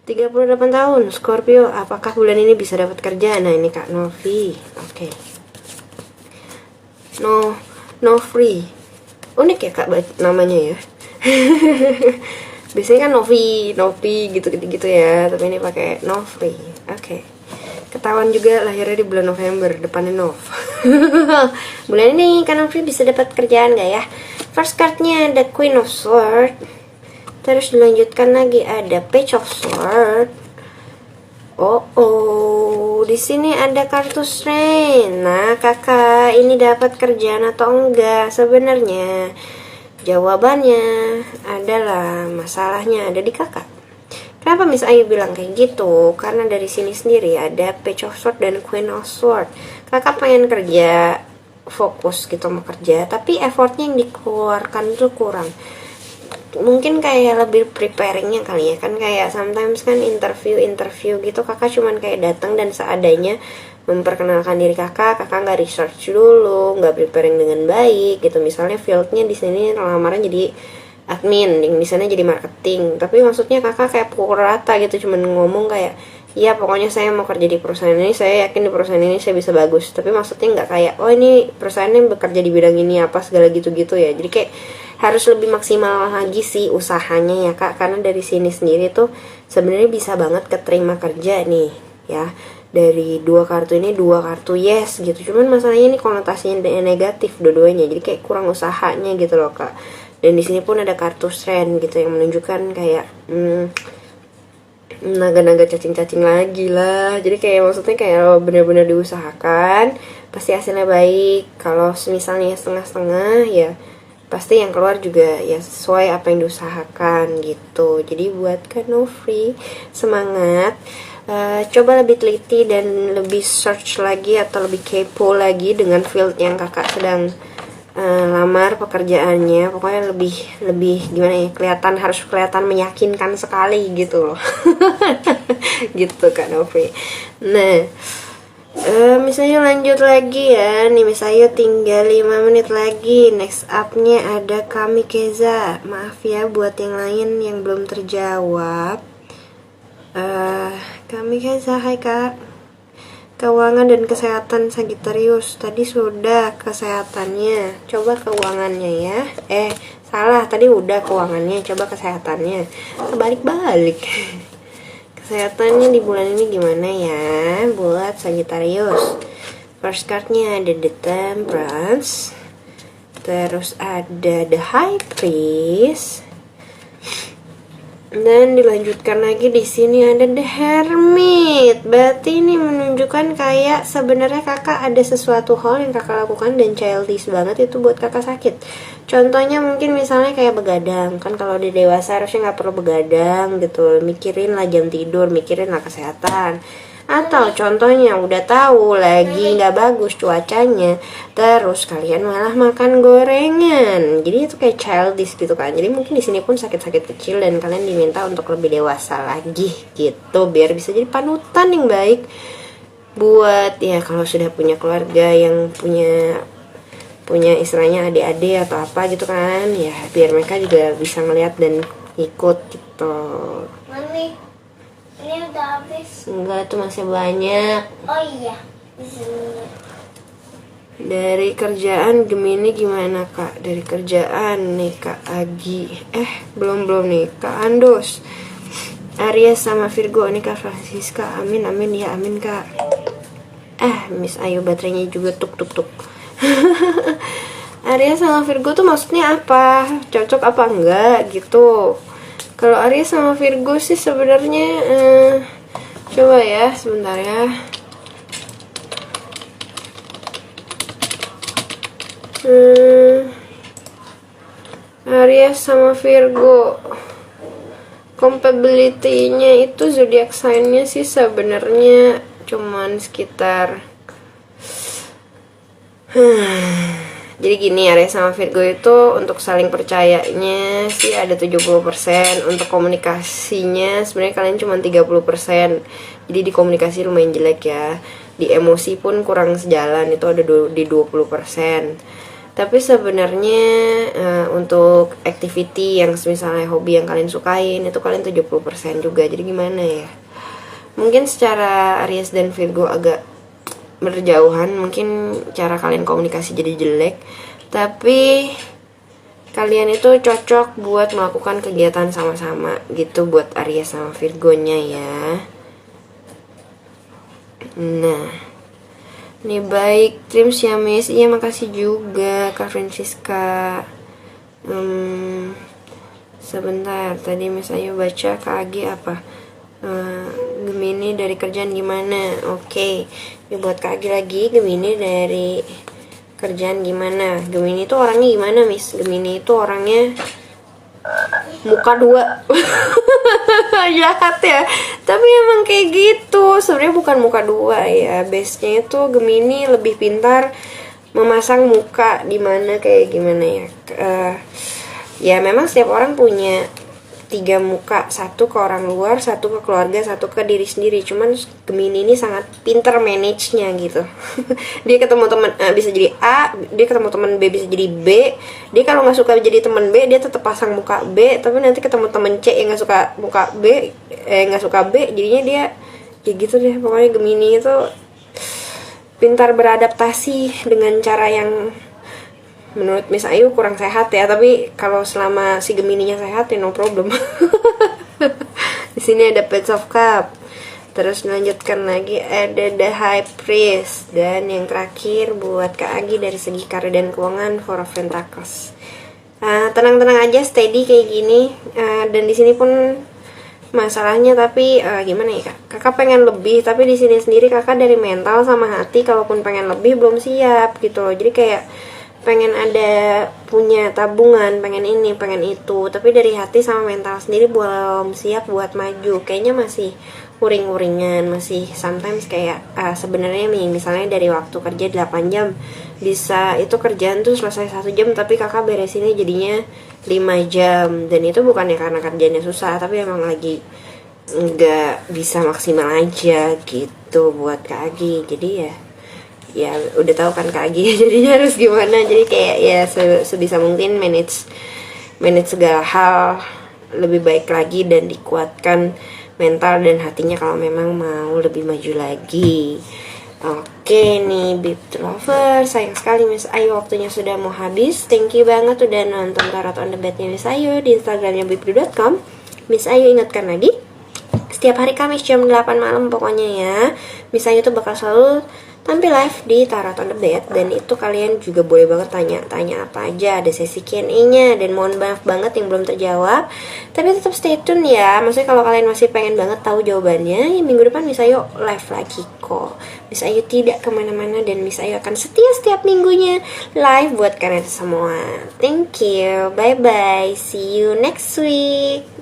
38 tahun, Scorpio. Apakah bulan ini bisa dapat kerja? Nah, ini Kak Novi. Oke. No free. Unik ya Kak namanya ya. Biasanya kan Novi gitu ya, tapi ini pakai no free. Oke. Ketahuan juga lahirnya di bulan November, depannya Nov. Bulan ini Kak Novi bisa dapat kerjaan gak ya? First cardnya ada Queen of Swords. Terus dilanjutkan lagi ada Page of Swords. Di sini ada kartu Strength. Nah, Kakak ini dapat kerjaan atau enggak? Sebenarnya jawabannya adalah masalahnya ada di Kakak. Kenapa Miss Ayu bilang kayak gitu? Karena dari sini sendiri ada Page of Swords dan Queen of Swords. Kakak pengen kerja, fokus gitu mau kerja, tapi effortnya yang dikeluarkan itu kurang. Mungkin kayak lebih preparingnya kali ya, kan kayak sometimes kan interview gitu kakak cuman kayak datang dan seadanya memperkenalkan diri kakak nggak research dulu, nggak preparing dengan baik gitu. Misalnya fieldnya di sini lamaran jadi admin, yang di sana jadi marketing, tapi maksudnya kakak kayak pukul rata gitu, cuman ngomong kayak ya pokoknya saya mau kerja di perusahaan ini, saya yakin di perusahaan ini saya bisa bagus, tapi maksudnya nggak kayak oh ini perusahaannya bekerja di bidang ini apa segala gitu-gitu ya. Jadi kayak harus lebih maksimal lagi sih usahanya ya Kak, karena dari sini sendiri tuh sebenarnya bisa banget keterima kerja nih ya. Dari dua kartu ini dua kartu yes gitu, cuman masalahnya ini konotasinya negatif dua-duanya, jadi kayak kurang usahanya gitu loh Kak. Dan di sini pun ada kartu strength gitu yang menunjukkan kayak naga-naga cacing-cacing lagi lah. Jadi kayak maksudnya kayak bener-bener diusahakan pasti hasilnya baik. Kalau misalnya setengah-setengah ya pasti yang keluar juga ya sesuai apa yang diusahakan gitu. Jadi buat Kak Novi semangat, coba lebih teliti dan lebih search lagi atau lebih kepo lagi dengan field yang kakak sedang lamar pekerjaannya. Pokoknya lebih gimana ya, harus kelihatan meyakinkan sekali gitu loh. Gitu Kak Novi. Nah, misalnya lanjut lagi ya. Nih misalnya tinggal 5 menit lagi. Next up-nya ada Kamikeza. Maaf ya buat yang lain yang belum terjawab. Kamikeza, hai Kak. Keuangan dan kesehatan Sagittarius. Tadi sudah kesehatannya. Coba keuangannya ya. Salah, tadi udah keuangannya. Coba kesehatannya. Kebalik-balik. Kesehatannya di bulan ini gimana ya buat Sagittarius? First cardnya ada The Temperance, terus ada The High Priest, dan dilanjutkan lagi di sini ada The Hermit. Berarti ini menunjukkan kayak sebenarnya kakak ada sesuatu hal yang kakak lakukan dan childish banget itu buat kakak sakit. Contohnya mungkin misalnya kayak begadang, kan kalau di dewasa harusnya nggak perlu begadang gitu, mikirin lah jam tidur, mikirin lah kesehatan. Atau contohnya udah tahu lagi nggak bagus cuacanya, terus kalian malah makan gorengan. Jadi itu kayak childish gitu kan. Jadi mungkin di sini pun sakit-sakit kecil dan kalian diminta untuk lebih dewasa lagi gitu, biar bisa jadi panutan yang baik buat ya kalau sudah punya keluarga yang punya istilahnya adik-adik atau apa gitu kan, ya biar mereka juga bisa ngeliat dan ikut gitu. Mami, ini udah habis. Enggak, tuh masih banyak. Oh iya, disini. Dari kerjaan Gemini gimana Kak? Dari kerjaan nih Kak Agi. Belum nih Kak Andos. Aries sama Virgo nih Kak Francisca. Amin ya, amin Kak. Miss Ayu baterainya juga tuk. Aries sama Virgo tuh maksudnya apa? Cocok apa enggak gitu? Kalau Aries sama Virgo sih sebenarnya coba ya sebentar ya. Aries sama Virgo compatibility-nya itu zodiak sign-nya sih sebenarnya cuman sekitar jadi gini, Aries sama Virgo itu untuk saling percayanya sih ada 70%. Untuk komunikasinya sebenarnya kalian cuma 30%. Jadi di komunikasi lumayan jelek ya. Di emosi pun kurang sejalan, itu ada di 20%. Tapi sebenarnya untuk activity yang misalnya hobi yang kalian sukain itu kalian 70% juga. Jadi gimana ya? Mungkin secara Aries dan Virgo agak berjauhan, mungkin cara kalian komunikasi jadi jelek, tapi kalian itu cocok buat melakukan kegiatan sama-sama gitu buat Aries sama Virgonya ya. Nah, ini baik, Trim Siames. Iya, makasih juga Kak Francisca. Sebentar, tadi Miss Ayu baca Kak Agi apa? Gemini dari kerjaan gimana? Oke, ini buat Kak Agi lagi. Gemini dari kerjaan gimana? Gemini itu orangnya gimana, Miss? Gemini itu orangnya muka dua. Jahat ya, tapi emang kayak gitu. Sebenarnya bukan muka dua ya, base nya itu Gemini lebih pintar memasang muka di mana kayak gimana ya. Ya memang setiap orang punya 3 muka, satu ke orang luar, satu ke keluarga, satu ke diri sendiri. Cuman Gemini ini sangat pinter manage-nya gitu. Dia ketemu teman A bisa jadi A, dia ketemu teman B bisa jadi B. Dia kalau nggak suka jadi teman B, dia tetap pasang muka B. Tapi nanti ketemu teman C yang nggak suka muka B, nggak suka B, jadinya dia kayak gitu deh. Pokoknya Gemini itu pintar beradaptasi dengan cara yang menurut Miss Ayu kurang sehat ya, tapi kalau selama si Gemininya sehat ya no problem. Di sini ada Page of Cup. Terus lanjutkan lagi ada The High Priest, dan yang terakhir buat Kak Agi dari segi karir dan keuangan Four of Pentacles. Tenang-tenang aja, steady kayak gini. Dan di sini pun masalahnya tapi gimana ya Kak? Kakak pengen lebih, tapi di sini sendiri kakak dari mental sama hati kalaupun pengen lebih belum siap gitu loh. Jadi kayak pengen ada punya tabungan, pengen ini, pengen itu, tapi dari hati sama mental sendiri belum siap buat maju. Kayaknya masih uring-uringan, masih sometimes kayak sebenarnya nih misalnya dari waktu kerja 8 jam bisa itu kerjaan tuh selesai 1 jam, tapi kakak beresinnya jadinya 5 jam. Dan itu bukannya karena kerjanya susah, tapi emang lagi nggak bisa maksimal aja gitu buat Kak Agi. Jadi ya udah tahu kan Kak Agi jadinya harus gimana. Jadi kayak ya sebisa mungkin manage segala hal lebih baik lagi dan dikuatkan mental dan hatinya kalau memang mau lebih maju lagi. Oke nih Bip Lover, sayang sekali Miss Ayu waktunya sudah mau habis. Thank you banget udah nonton Tarot on the Bed-nya Miss Ayu di Instagramnya bipdu.com. Miss Ayu ingatkan lagi, setiap hari Kamis jam 8 malam pokoknya ya, Miss Ayu tuh bakal selalu tampil live di Tarot on the Bed. Dan itu kalian juga boleh banget tanya apa aja, ada sesi Q&A-nya. Dan mohon maaf banget yang belum terjawab, tapi tetap stay tune ya. Maksudnya kalau kalian masih pengen banget tahu jawabannya, ya minggu depan Miss Ayu live lagi kok. Miss Ayu tidak kemana-mana dan Miss Ayu akan setia setiap minggunya live buat kalian semua. Thank you, bye bye, see you next week.